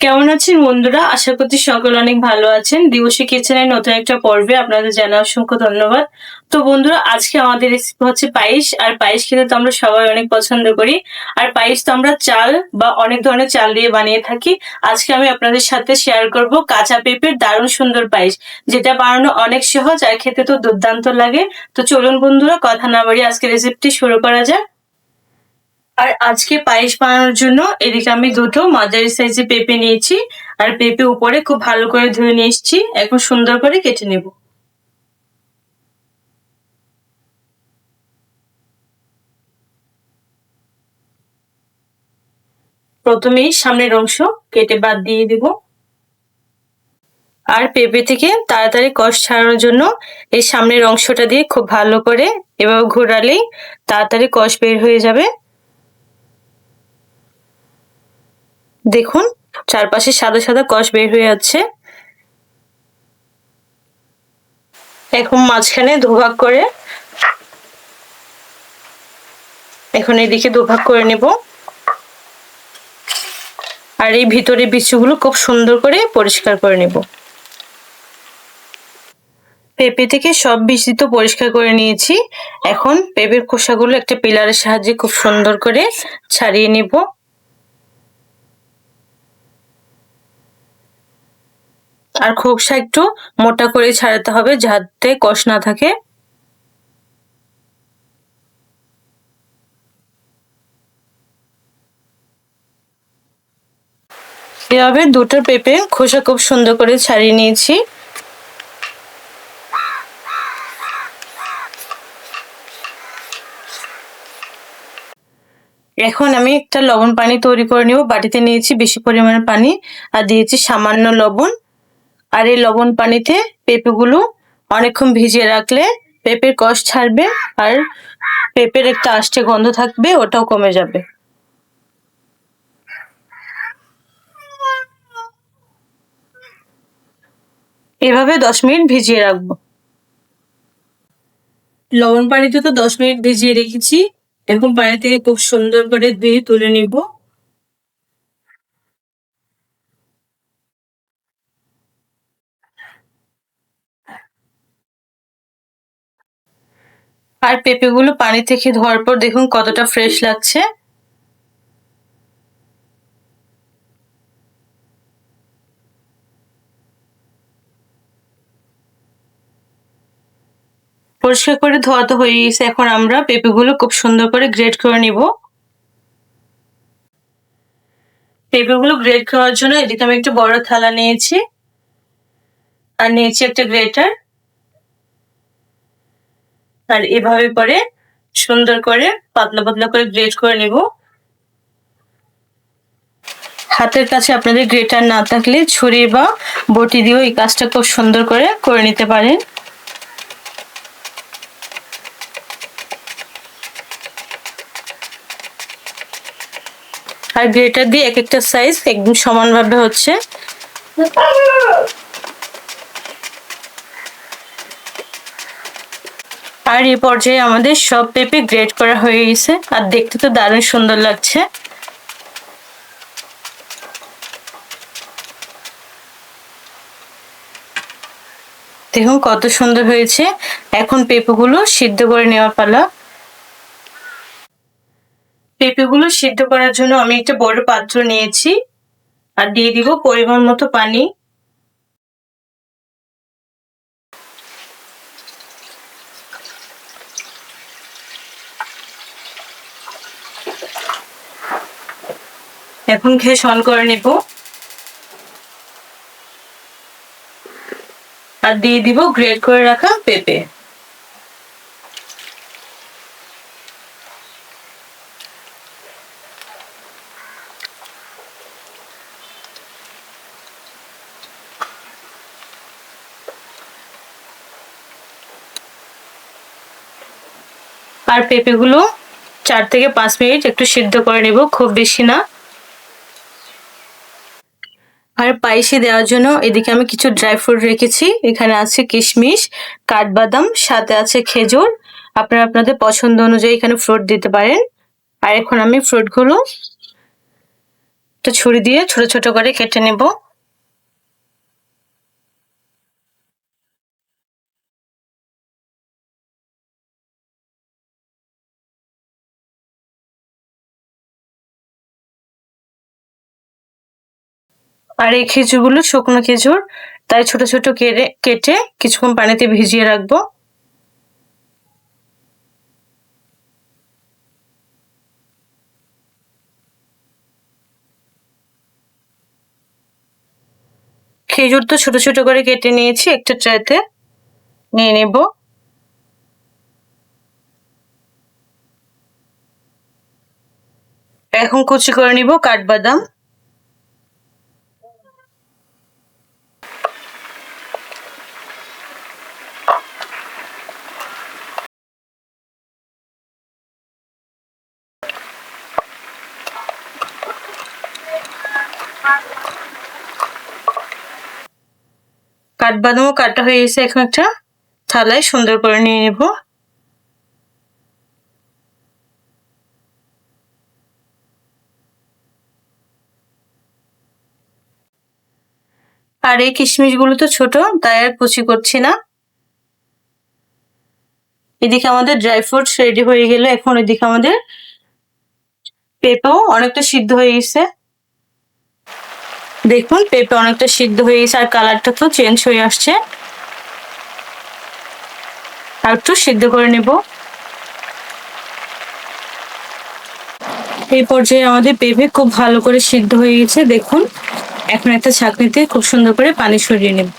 কেমন আছেন বন্ধুরা? আশা করছি সকলে অনেক ভালো আছেন। দিবসী কিচেনের নতুন একটা পর্বে আপনাদের জানাই অসংখ্য ধন্যবাদ। তো বন্ধুরা, আজকে আমাদের রেসিপি হচ্ছে পায়েস। আর পায়েস খেতে তো আমরা সবাই অনেক পছন্দ করি। আর পায়েস তো আমরা চাল বা অনেক ধরনের চাল দিয়ে বানিয়ে থাকি। আজকে আমি আপনাদের সাথে শেয়ার করব কাঁচা পেঁপের দারুণ সুন্দর পায়েস, যেটা বানানো অনেক সহজ আর খেতে তো দুর্দান্ত লাগে। তো চলুন বন্ধুরা, কথা না বাড়িয়ে আজকে রেসিপিটি শুরু করা যাক। আর আজকে পায়েস বানানোর জন্য এদিকে আমি দুটো মাঝারি সাইজের পেঁপে নিয়েছি। আর পেঁপে উপরে খুব ভালো করে ধুয়ে নিয়ে এসেছি। এখন সুন্দর করে কেটে নেব। প্রথমেই সামনের অংশ কেটে বাদ দিয়ে দেব। আর পেঁপে থেকে তাড়াতাড়ি কষ ছাড়ানোর জন্য এই সামনের অংশটা দিয়ে খুব ভালো করে এভাবে ঘোরালেই তাড়াতাড়ি কষ বের হয়ে যাবে। দেখুন, চারপাশে সাদা সাদা কষ বের হয়ে যাচ্ছে। এখন মাঝখানে দুভাগ করে এখন এদিকে দুভাগ করে নেব। আর এই ভিতরের বিচুগুলো খুব সুন্দর করে পরিষ্কার করে নেব। পেঁপে থেকে সব বিচি তো পরিষ্কার করে নিয়েছি। এখন পেঁপের খোসাগুলো একটা পিলারের সাহায্যে খুব সুন্দর করে ছাড়িয়ে নেব। আর খোসা একটু মোটা করে ছাড়াতে হবে যাতে কষ না থাকে। এভাবে দুটো পেঁপে খোসা খুব সুন্দর করে ছাড়িয়ে নিয়েছি। এখন আমি একটা লবণ পানি তৈরি করে নেব। বাটিতে নিয়েছি বেশি পরিমাণে পানি আর দিয়েছি সামান্য লবণ। আর এই লবণ পানিতে পেঁপেগুলো অনেকক্ষণ ভিজিয়ে রাখলে পেঁপের কষ ছাড়বে আর পেঁপের একটা আষ্টে গন্ধ থাকবে, ওটাও কমে যাবে। এভাবে 10 মিনিট ভিজিয়ে রাখবো। লবণ পানিতে তো 10 মিনিট ভিজিয়ে রেখেছি। এখন পানি থেকে খুব সুন্দর করে ধুয়ে তুলে নিব। আর পেঁপেগুলো পানি থেকে ধোয়ার পর দেখুন কতটা ফ্রেশ লাগছে। পরিষ্কার করে ধোয়া তো হয়ে গেছে। এখন আমরা পেঁপেগুলো খুব সুন্দর করে গ্রেট করে নিব। পেঁপেগুলো গ্রেট করার জন্য এদিকে আমি একটা বড় থালা নিয়েছি আর নিয়েছি একটা গ্রেটার। আর এভাবে করে সুন্দর করে পাতলা পাতলা করে গ্রেট করে নিব। হাতের কাছে আপনাদের গ্রেটার না থাকলে ছুরি বা বটি দিয়েও এই কাজটা খুব সুন্দর করে নিতে পারেন। আর গ্রেটার দিয়ে এক একটা সাইজ একদম সমানভাবে হচ্ছে। আর এই পর্যায়ে আমাদের সব পেঁপে গ্রেট করা হয়ে গেছে আর দেখতে তো দারুণ সুন্দর লাগছে। দেখুন কত সুন্দর হয়েছে। এখন পেঁপেগুলো সিদ্ধ করে নেওয়ার পালা। পেঁপেগুলো সিদ্ধ করার জন্য আমি একটা বড় পাত্র নিয়েছি আর দিয়ে দিব পরিমাণ মতো পানি। এখন গ্যাস অন করে নেব আর দিয়ে দিব গ্রেট করে রাখা পেঁপে। আর পেঁপেগুলো 4 থেকে 5 মিনিট একটু সিদ্ধ করে নেব, খুব বেশি না। আর পায়েসে দেওয়ার জন্য এদিকে আমি কিছু ড্রাই ফ্রুট রেখেছি। এখানে আছে কিশমিশ, কাঠবাদাম, সাথে আছে খেজুর। আপনারা আপনাদের পছন্দ অনুযায়ী এখানে ফ্রুট দিতে পারেন। আর এখন আমি ফ্রুটগুলো তো ছুরি দিয়ে ছোট ছোট করে কেটে নেব। আর এই খেজুরগুলো শুকনো খেজুর, তাই ছোট ছোট কেটে কিছুক্ষণ পানিতে ভিজিয়ে রাখবো। খেজুর তো ছোট ছোট করে কেটে নিয়েছি, একটা ট্রেতে নিয়ে নেব। এখন কুচি করে নিব কাঠবাদাম। কাঠবাদামও কাটা হয়ে গেছে, এখন একটা থালায় সুন্দর করে নিয়ে নেব। আর এই কিশমিশ গুলো তো ছোট, তাই আর কুচি করছি না। এদিকে আমাদের ড্রাই ফ্রুটস রেডি হয়ে গেল। এখন এদিকে আমাদের পেঁপেও অনেকটা সিদ্ধ হয়ে গেছে। দেখুন পেঁপে অনেকটা সিদ্ধ হয়ে গেছে, আর কালারটা তো চেঞ্জ হয়ে আসছে। আর একটু সিদ্ধ করে নেব। এই পর্যায়ে আমাদের পেঁপে খুব ভালো করে সিদ্ধ হয়ে গেছে। দেখুন এখন একটা ছাঁকনিতে খুব সুন্দর করে পানি সরিয়ে নেব।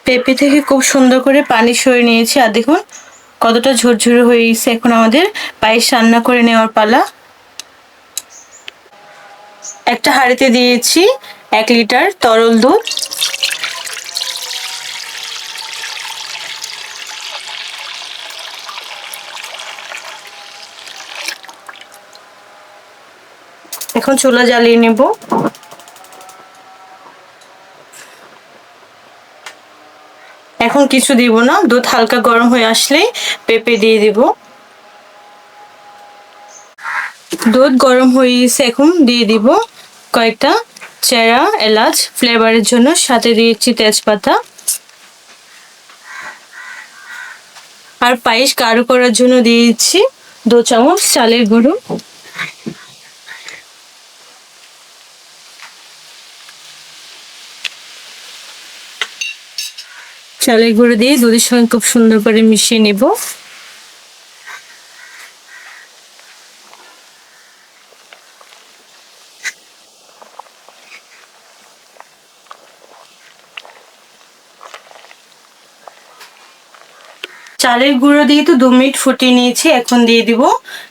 পেঁপে থেকে খুব সুন্দর করে পানি সরিয়ে নিয়েছি, আর দেখুন কতটা ঝরঝরে হয়ে গেছে। এখন আমাদের পায়েস রান্না করে নেওয়ার পালা। একটা হাঁড়িতে দিয়েছি 1 লিটার তরল দুধ। এখন চুলা জ্বালিয়ে নেব। এখন কিছু দিব না, দুধ হালকা গরম হয়ে আসলেই পেঁপে দিয়ে দিব। দুধ গরম হয়ে গেছে, এখন দিয়ে দিব কয়েকটা চেরা এলাচ ফ্লেভারের জন্য, সাথে দিয়েছি তেজপাতা। আর পায়েস গাঢ় করার জন্য দিয়েছি 2 চামচ চালের গুঁড়ো। চালের গুঁড়ো দিয়ে দুধের সঙ্গে খুব সুন্দর করে মিশিয়ে নেব। চালের গুঁড়ো দিয়ে তো 2 মিনিট ফুটিয়ে নিয়েছি। এখন দিয়ে দিব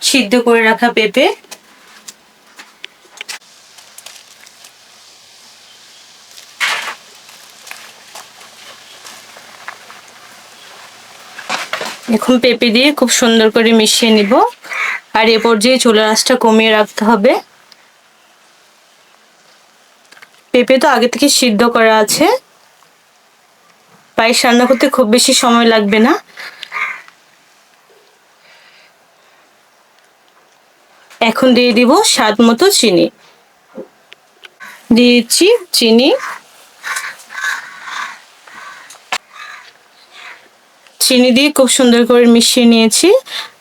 সিদ্ধ করে রাখা পেঁপে। এখন পেঁপে দিয়ে খুব সুন্দর করে মিশিয়ে নিব। আর এ পর্যায়ে চুলার আঁচটা কমিয়ে রাখতে হবে। পেঁপে তো আগে থেকে সিদ্ধ করা আছে, পায়েস রান্না করতে খুব বেশি সময় লাগবে না। এখন দিয়ে দিব স্বাদ মতো চিনি। দিয়েছি চিনি। চিনি দিয়ে খুব সুন্দর করে মিশিয়ে নিয়েছি।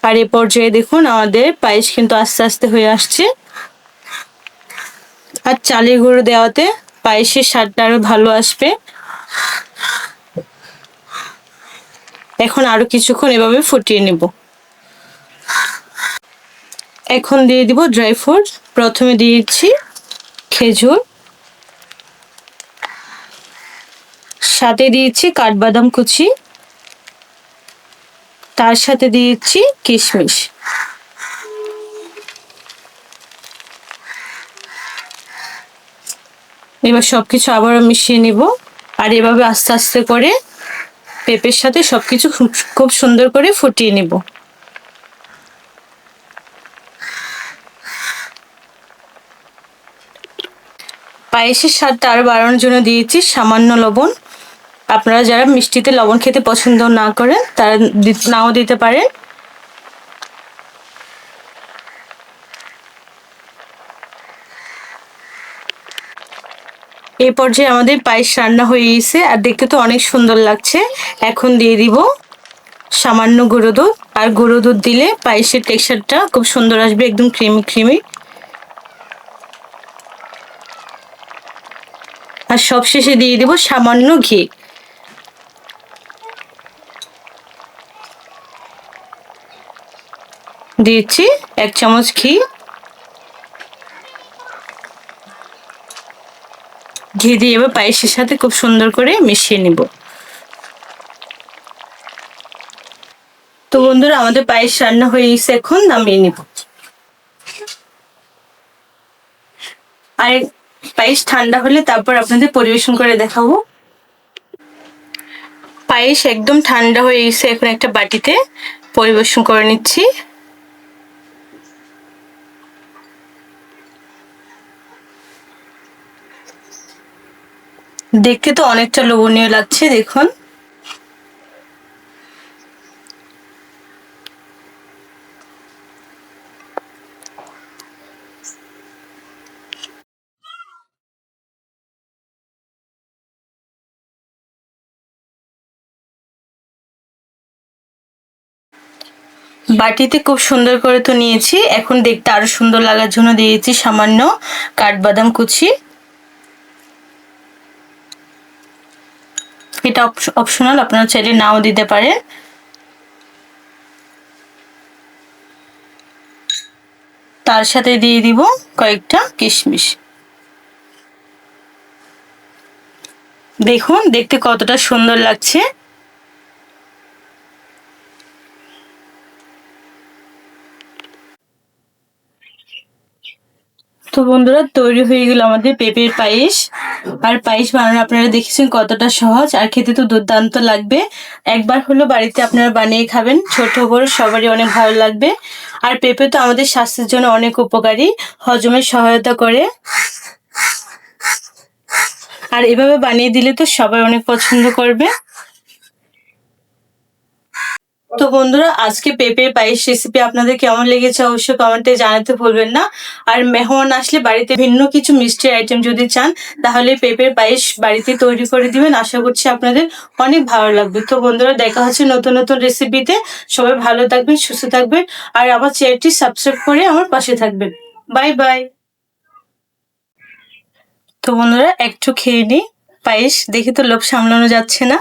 আর এ পর্যায়ে দেখুন আমাদের পায়েস কিন্তু আস্তে আস্তে হয়ে আসছে। আর চালের গুঁড়ো দেওয়াতে পায়েসের স্বাদটা আরো ভালো আসবে। এখন আরো কিছুক্ষণ এভাবে ফুটিয়ে নেব। এখন দিয়ে দিব ড্রাই ফ্রুট। প্রথমে দিয়েছি খেজুর, সাথে দিয়েছি কাঠবাদাম কুচি, তার সাথে দিয়েছি কিশমিশ। এবার সবকিছু আবারও মিশিয়ে নিব। আর এভাবে আস্তে আস্তে করে পেঁপের সাথে সবকিছু খুব সুন্দর করে ফুটিয়ে নিব। পায়েসের স্বাদটা আরো বাড়ানোর জন্য দিয়েছি সামান্য লবণ। আপনারা যারা মিষ্টিতে লবণ খেতে পছন্দ না করেন তারা নাও দিতে পারেন। এই পর্যায়ে আমাদের পায়েস রান্না হয়ে গেছে আর দেখতে তো অনেক সুন্দর লাগছে। এখন দিয়ে দিব সামান্য গুঁড়ো দুধ। আর গুঁড়ো দুধ দিলে পায়েসের টেক্সচারটা খুব সুন্দর আসবে, একদম ক্রিমি ক্রিমি। আর সবশেষে দিয়ে দিব সামান্য ঘি। দিয়েছি 1 চামচ ঘি। ঘি দিয়ে এবার পায়েসের সাথে খুব সুন্দর করে মিশিয়ে নিব। তো বন্ধুরা আমাদের পায়েস রান্না হয়ে গেছে, এখন নামিয়ে নিব। আর পায়েস ঠান্ডা হলে তারপর আপনাদের পরিবেশন করে দেখাবো। পায়েস একদম ঠান্ডা হয়ে গেছে, এখন একটা বাটিতে পরিবেশন করে নিচ্ছি। দেখতে তো অনেকটা লোভনীয় লাগছে, দেখুন। বাটিতে খুব সুন্দর করে তো নিয়েছি, এখন দেখতে আরো সুন্দর লাগার জন্য দিয়েছি সামান্য কাঠবাদাম কুচি। এটা অপশনাল, আপনারা চাইলে নাও দিতে পারেন। তার সাথে দিয়ে দিব কয়েকটা কিশমিশ। দেখুন দেখতে কতটা সুন্দর লাগছে। তো বন্ধুরা তৈরি হয়ে গেল আমাদের পেঁপের পায়েস। আর পায়েস বানানো আপনারা দেখেছেন কতটা সহজ, আর খেতে তো দুর্দান্ত লাগবে। একবার হলো বাড়িতে আপনারা বানিয়ে খাবেন, ছোট বড় সবারই অনেক ভালো লাগবে। আর পেঁপে তো আমাদের স্বাস্থ্যের জন্য অনেক উপকারী, হজমে সহায়তা করে। আর এভাবে বানিয়ে দিলে তো সবাই অনেক পছন্দ করবে। তো বন্ধুরা আজকে পেঁপের পায়েস রেসিপি আপনাদের কেমন লেগেছে অবশ্যই কমেন্টে জানাতে ভুলবেন না। আর মেহমান আসলে বাড়িতে ভিন্ন কিছু মিষ্টির আইটেম যদি চান তাহলে পেঁপের পায়েস বাড়িতে তৈরি করে দিবেন, আশা করছি আপনাদের অনেক ভালো লাগবে। তো বন্ধুরা দেখা হচ্ছে নতুন নতুন রেসিপিতে। সবাই ভালো থাকবেন, সুস্থ থাকবেন, আর আমার চ্যানেলটি সাবস্ক্রাইব করে আমার পাশে থাকবেন। Bye bye. তো বন্ধুরা একটু খেয়ে নিই পায়েস, দেখে তো লোভ সামলানো যাচ্ছে না।